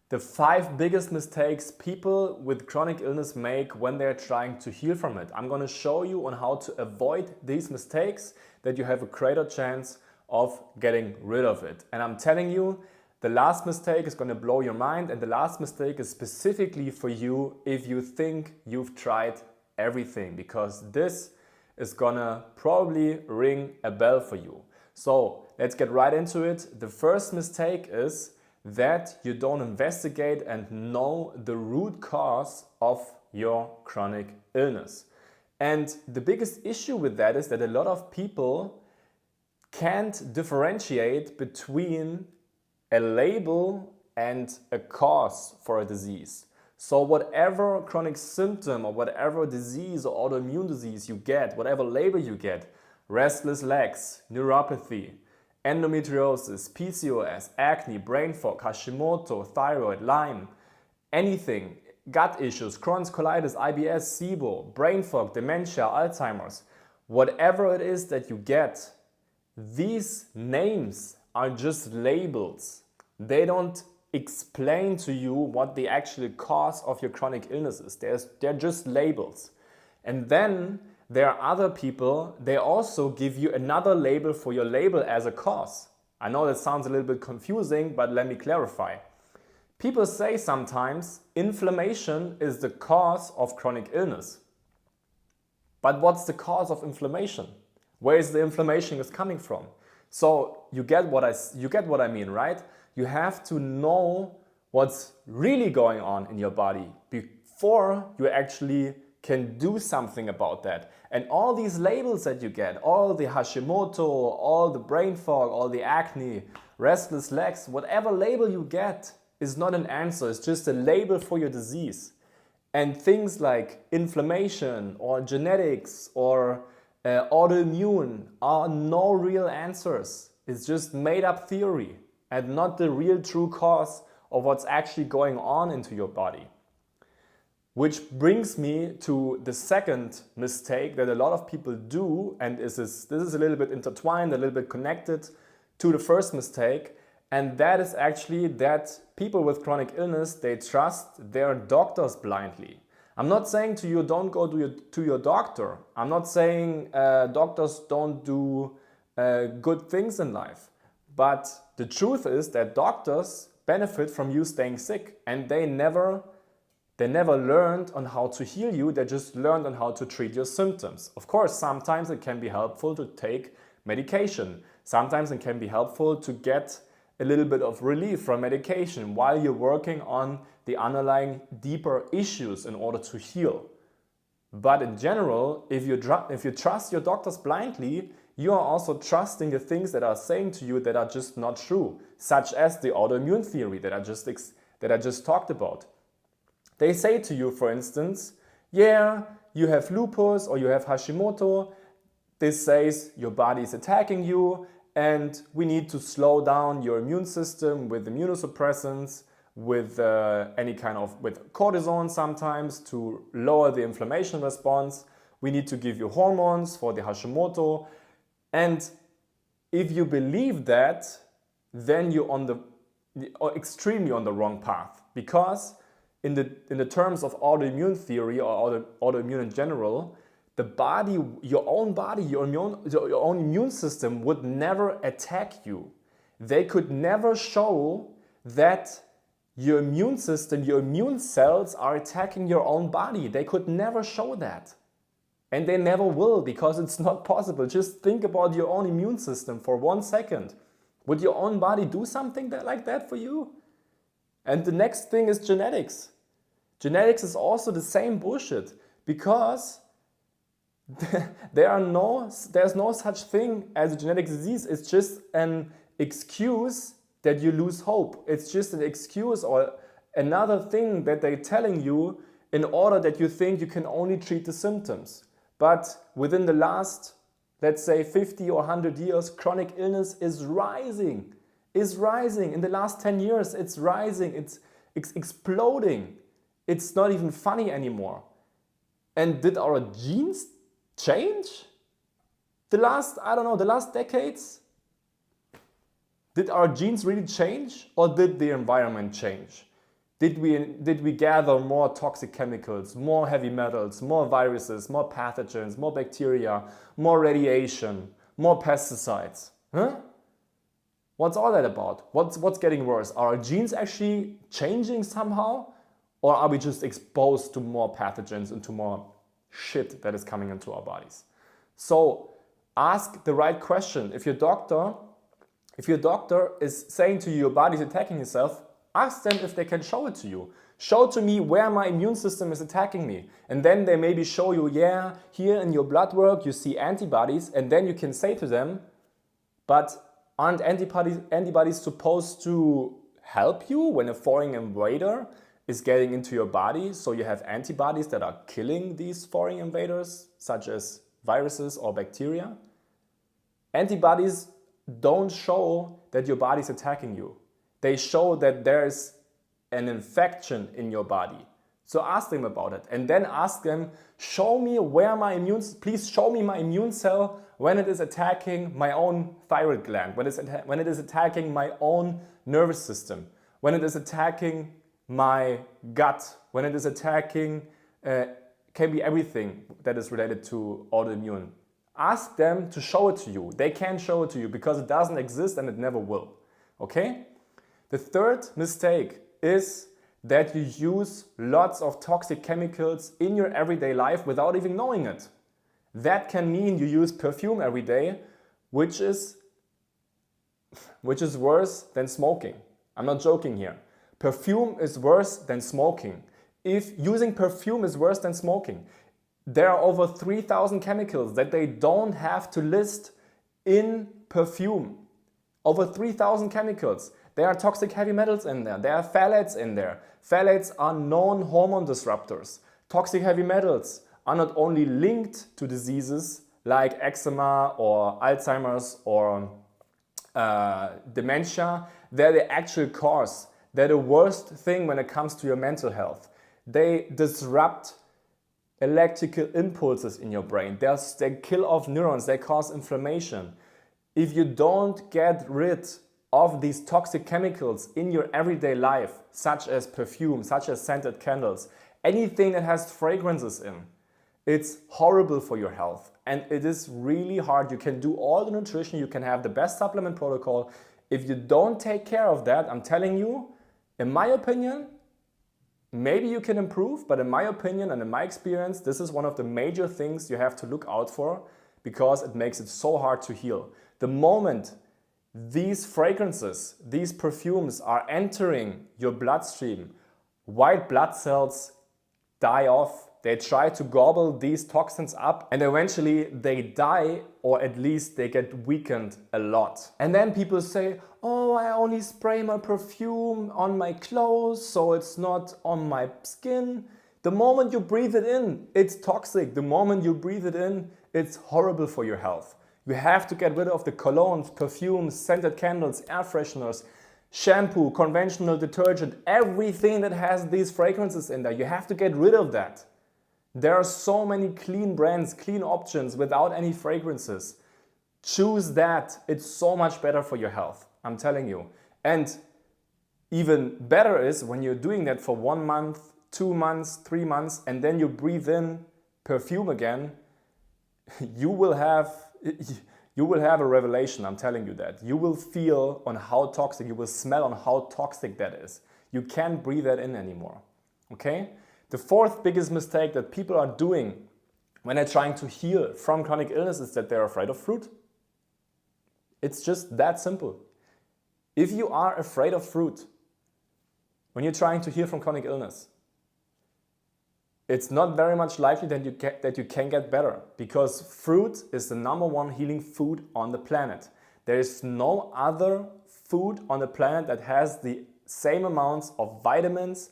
The 5 biggest mistakes people with chronic illness make when they're trying to heal from it. I'm going to show you on how to avoid these mistakes, that you have a greater chance of getting rid of it. And I'm telling you, the last mistake is going to blow your mind, and the last mistake is specifically for you if you think you've tried everything, because this is gonna probably ring a bell for you. So let's get right into it. The first mistake is that you don't investigate and know the root cause of your chronic illness. And the biggest issue with that is that a lot of people can't differentiate between a label and a cause for a disease. So whatever chronic symptom or whatever disease or autoimmune disease you get, whatever label you get, restless legs, neuropathy, endometriosis, PCOS, acne, brain fog, Hashimoto, thyroid, Lyme, anything, gut issues, Crohn's colitis, IBS, SIBO, brain fog, dementia, Alzheimer's, whatever it is that you get, these names are just labels. They don't explain to you what the actual cause of your chronic illness is. They're just labels. And then there are other people, they also give you another label for your label as a cause. I know that sounds a little bit confusing, but let me clarify. People say sometimes inflammation is the cause of chronic illness. But what's the cause of inflammation? Where is the inflammation is coming from? So you get what I mean, right? You have to know what's really going on in your body before you actually can do something about that. And all these labels that you get, all the Hashimoto, all the brain fog, all the acne, restless legs, whatever label you get is not an answer. It's just a label for your disease. And things like inflammation or genetics or autoimmune are no real answers. It's just made up theory and not the real true cause of what's actually going on into your body. Which brings me to the second mistake that a lot of people do, and this is a little bit intertwined, a little bit connected to the first mistake, and that is actually that people with chronic illness, they trust their doctors blindly. I'm not saying to you don't go to your doctor. I'm not saying doctors don't do good things in life. But the truth is that doctors benefit from you staying sick, and they never learned on how to heal you. They just learned on how to treat your symptoms. Of course, sometimes it can be helpful to take medication. Sometimes it can be helpful to get a little bit of relief from medication while you're working on the underlying deeper issues in order to heal. But in general, if you trust your doctors blindly, you are also trusting the things that are saying to you that are just not true, such as the autoimmune theory that I just talked about. They say to you, for instance, yeah, you have lupus or you have Hashimoto. This says your body is attacking you and we need to slow down your immune system with immunosuppressants, with with cortisone sometimes to lower the inflammation response. We need to give you hormones for the Hashimoto. And if you believe that, then you're extremely on the wrong path, because in the terms of autoimmune theory or autoimmune in general, the body, your own immune system would never attack you. They could never show that your immune system, your immune cells are attacking your own body. They could never show that. And they never will, because it's not possible. Just think about your own immune system for 1 second. Would your own body do something like that for you? And the next thing is genetics. Genetics is also the same bullshit, because there's no such thing as a genetic disease. It's just an excuse that you lose hope. It's just an excuse or another thing that they're telling you in order that you think you can only treat the symptoms. But within the last, let's say 50 or 100 years, chronic illness is rising. In the last 10 years, it's rising. It's exploding. It's not even funny anymore. And did our genes change? The last decades? Did our genes really change, or did the environment change? Did we gather more toxic chemicals, more heavy metals, more viruses, more pathogens, more bacteria, more radiation, more pesticides? Huh? What's all that about? What's getting worse? Are our genes actually changing somehow? Or are we just exposed to more pathogens and to more shit that is coming into our bodies? So ask the right question. If your doctor is saying to you your body's attacking itself, ask them if they can show it to you. Show to me where my immune system is attacking me. And then they maybe show you, yeah, here in your blood work you see antibodies, and then you can say to them, but aren't antibodies supposed to help you when a foreign invader is getting into your body? So you have antibodies that are killing these foreign invaders, such as viruses or bacteria. Antibodies don't show that your body is attacking you. They show that there's an infection in your body. So ask them about it, and then ask them, show me please show me my immune cell when it is attacking my own thyroid gland, when it is attacking my own nervous system, when it is attacking my gut, when it is attacking, can be everything that is related to autoimmune. Ask them to show it to you. They can't show it to you because it doesn't exist and it never will. Okay? The third mistake is that you use lots of toxic chemicals in your everyday life without even knowing it. That can mean you use perfume every day, which is worse than smoking. I'm not joking here. Perfume is worse than smoking. If using perfume is worse than smoking, there are over 3,000 chemicals that they don't have to list in perfume. Over 3,000 chemicals. There are toxic heavy metals in there. There are phthalates in there. Phthalates are known hormone disruptors. Toxic heavy metals are not only linked to diseases like eczema or Alzheimer's or dementia, they're the actual cause. They're the worst thing when it comes to your mental health. They disrupt electrical impulses in your brain. They kill off neurons. They cause inflammation. If you don't get rid of these toxic chemicals in your everyday life, such as perfume, such as scented candles, anything that has fragrances in, it's horrible for your health. And it is really hard. You can do all the nutrition, you can have the best supplement protocol. If you don't take care of that, I'm telling you, in my opinion, maybe you can improve, but in my opinion and in my experience, this is one of the major things you have to look out for because it makes it so hard to heal. The moment these fragrances, these perfumes are entering your bloodstream, white blood cells die off. They try to gobble these toxins up and eventually they die, or at least they get weakened a lot. And then people say, oh, I only spray my perfume on my clothes so it's not on my skin. The moment you breathe it in, it's toxic. The moment you breathe it in, it's horrible for your health. You have to get rid of the colognes, perfumes, scented candles, air fresheners, shampoo, conventional detergent, everything that has these fragrances in there. You have to get rid of that. There are so many clean brands, clean options without any fragrances. Choose that. It's so much better for your health, I'm telling you. And even better is when you're doing that for 1 month, 2 months, 3 months, and then you breathe in perfume again, you will have a revelation, I'm telling you that. You will feel on how toxic, you will smell on how toxic that is. You can't breathe that in anymore, okay? The fourth biggest mistake that people are doing when they're trying to heal from chronic illness is that they're afraid of fruit. It's just that simple. If you are afraid of fruit when you're trying to heal from chronic illness, it's not very much likely that you can get better, because fruit is the #1 healing food on the planet. There is no other food on the planet that has the same amounts of vitamins,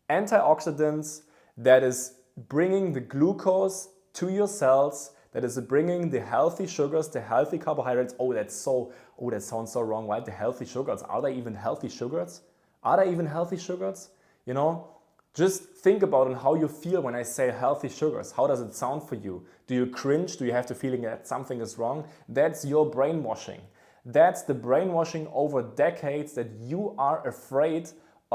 antioxidants, that is bringing the glucose to your cells, that is bringing the healthy sugars, the healthy carbohydrates. That sounds so wrong, right? The healthy sugars. Are they even healthy sugars? Are they even healthy sugars? You know, just think about how you feel when I say healthy sugars. How does it sound for you? Do you cringe? Do you have the feeling that something is wrong? That's your brainwashing. That's the brainwashing over decades, that you are afraid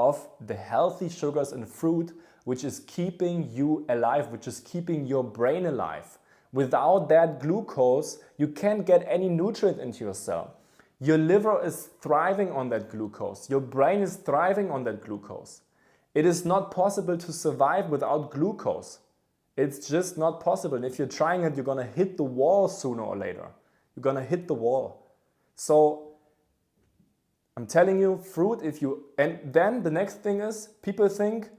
of the healthy sugars in fruit, which is keeping you alive, which is keeping your brain alive. Without that glucose, you can't get any nutrient into your cell. Your liver is thriving on that glucose. Your brain is thriving on that glucose. It is not possible to survive without glucose. It's just not possible. And if you're trying it, you're going to hit the wall sooner or later. You're going to hit the wall. So I'm telling you, fruit, and then the next thing is, people think,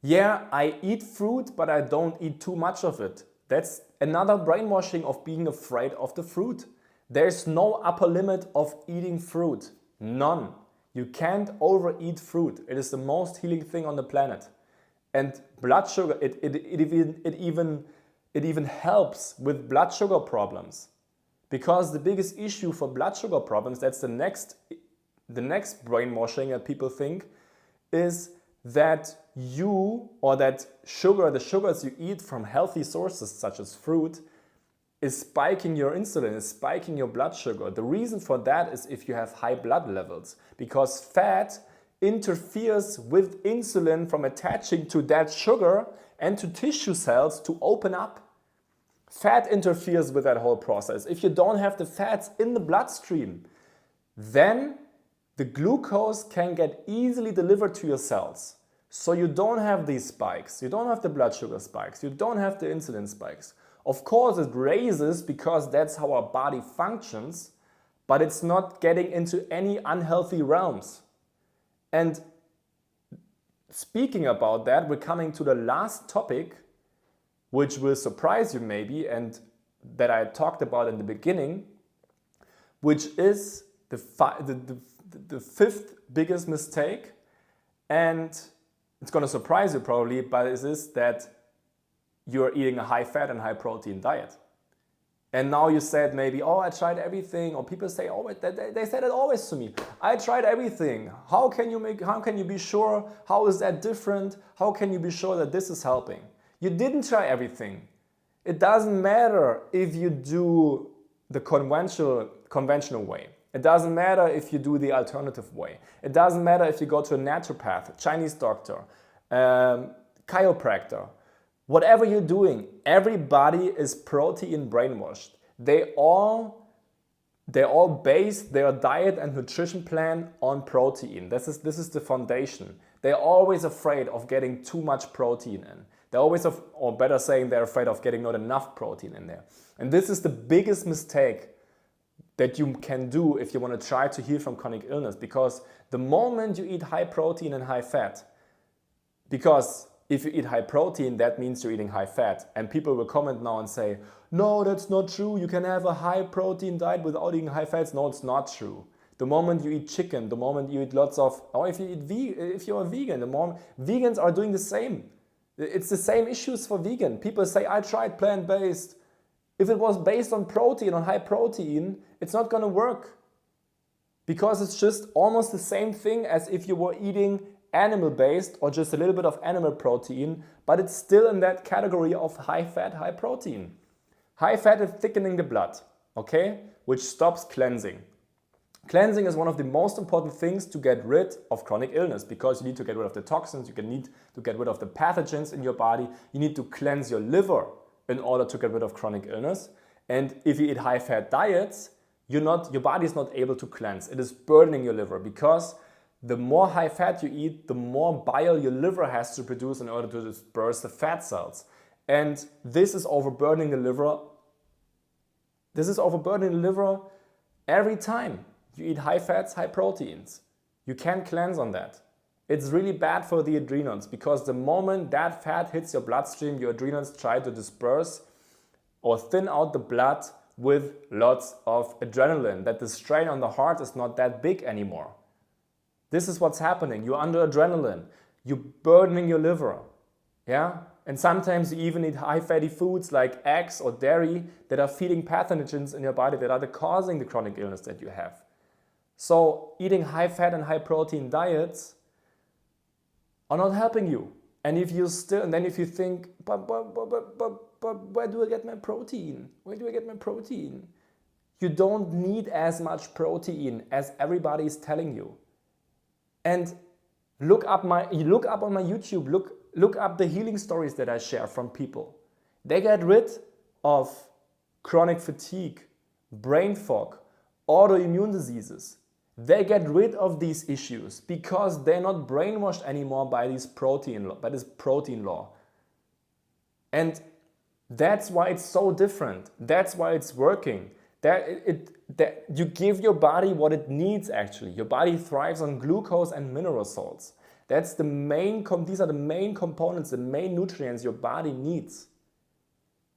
yeah, I eat fruit, but I don't eat too much of it. That's another brainwashing of being afraid of the fruit. There's no upper limit of eating fruit. None. You can't overeat fruit. It is the most healing thing on the planet. And blood sugar, it even helps with blood sugar problems. Because the biggest issue for blood sugar problems, that's the next brainwashing that people think, is that the sugars you eat from healthy sources such as fruit is spiking your insulin, is spiking your blood sugar. The reason for that is if you have high blood levels, because fat interferes with insulin from attaching to that sugar and to tissue cells to open up. Fat interferes with that whole process. If you don't have the fats in the bloodstream, then the glucose can get easily delivered to your cells. So you don't have these spikes, you don't have the blood sugar spikes, you don't have the insulin spikes. Of course it raises because that's how our body functions, but it's not getting into any unhealthy realms. And speaking about that, we're coming to the last topic, which will surprise you maybe, and that I talked about in the beginning, which is the fifth biggest mistake. And it's going to surprise you probably, but it is that you're eating a high fat and high protein diet. And now you said maybe, oh, I tried everything, or people say, oh, they said it always to me. I tried everything. How can you be sure? How is that different? How can you be sure that this is helping? You didn't try everything. It doesn't matter if you do the conventional way. It doesn't matter if you do the alternative way. It doesn't matter if you go to a naturopath, Chinese doctor, chiropractor. Whatever you're doing, everybody is protein brainwashed. They all base their diet and nutrition plan on protein. This is the foundation. They're always afraid of getting too much protein in. They're always, or better saying, they're afraid of getting not enough protein in there. And this is the biggest mistake that you can do if you want to try to heal from chronic illness, because the moment you eat high protein and high fat, because if you eat high protein, that means you're eating high fat. And people will comment now and say, no, that's not true. You can have a high protein diet without eating high fats. No, it's not true. The moment you eat chicken, the moment you eat or if you're a vegan, vegans are doing the same. It's the same issues for vegan. People say, I tried plant-based. If it was based on protein, on high protein, it's not going to work. Because it's just almost the same thing as if you were eating animal-based or just a little bit of animal protein, but it's still in that category of high fat, high protein. High fat is thickening the blood, okay, which stops cleansing. Cleansing is one of the most important things to get rid of chronic illness, because you need to get rid of the toxins, you need to get rid of the pathogens in your body, you need to cleanse your liver in order to get rid of chronic illness. And if you eat high fat diets, your body is not able to cleanse. It is burdening your liver, because the more high fat you eat, the more bile your liver has to produce in order to disperse the fat cells. And this is overburdening the liver. This is overburdening the liver every time you eat high fats, high proteins. You can't cleanse on that. It's really bad for the adrenals, because the moment that fat hits your bloodstream, your adrenals try to disperse or thin out the blood with lots of adrenaline, that the strain on the heart is not that big anymore. This is what's happening. You're under adrenaline. You're burdening your liver. Yeah? And sometimes you even eat high fatty foods like eggs or dairy that are feeding pathogens in your body that are causing the chronic illness that you have. So eating high fat and high protein diets are not helping you. And if you think, but where do I get my protein? Where do I get my protein? You don't need as much protein as everybody is telling you. And Look up on my YouTube, look up the healing stories that I share from people. They get rid of chronic fatigue, brain fog, autoimmune diseases. They get rid of these issues because they're not brainwashed anymore by this protein law. And that's why it's so different. That's why it's working. That you give your body what it needs actually. Your body thrives on glucose and mineral salts. These are the main components, the main nutrients your body needs.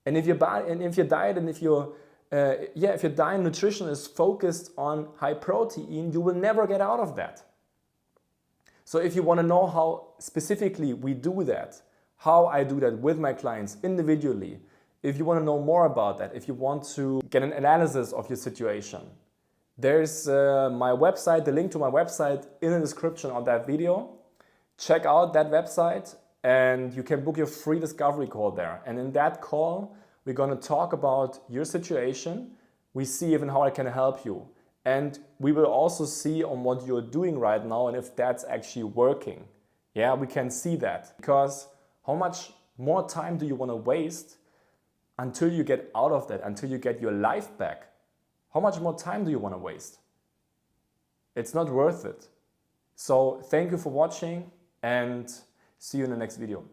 And if your diet and nutrition is focused on high protein, you will never get out of that. So if you want to know how specifically we do that, how I do that with my clients individually, if you want to know more about that, if you want to get an analysis of your situation, there's my website, the link to my website in the description of that video. Check out that website and you can book your free discovery call there. And in that call, we're going to talk about your situation. We see even how I can help you. And we will also see on what you're doing right now and if that's actually working. Yeah, we can see that. Because how much more time do you want to waste until you get out of that, until you get your life back? How much more time do you want to waste? It's not worth it. So thank you for watching and see you in the next video.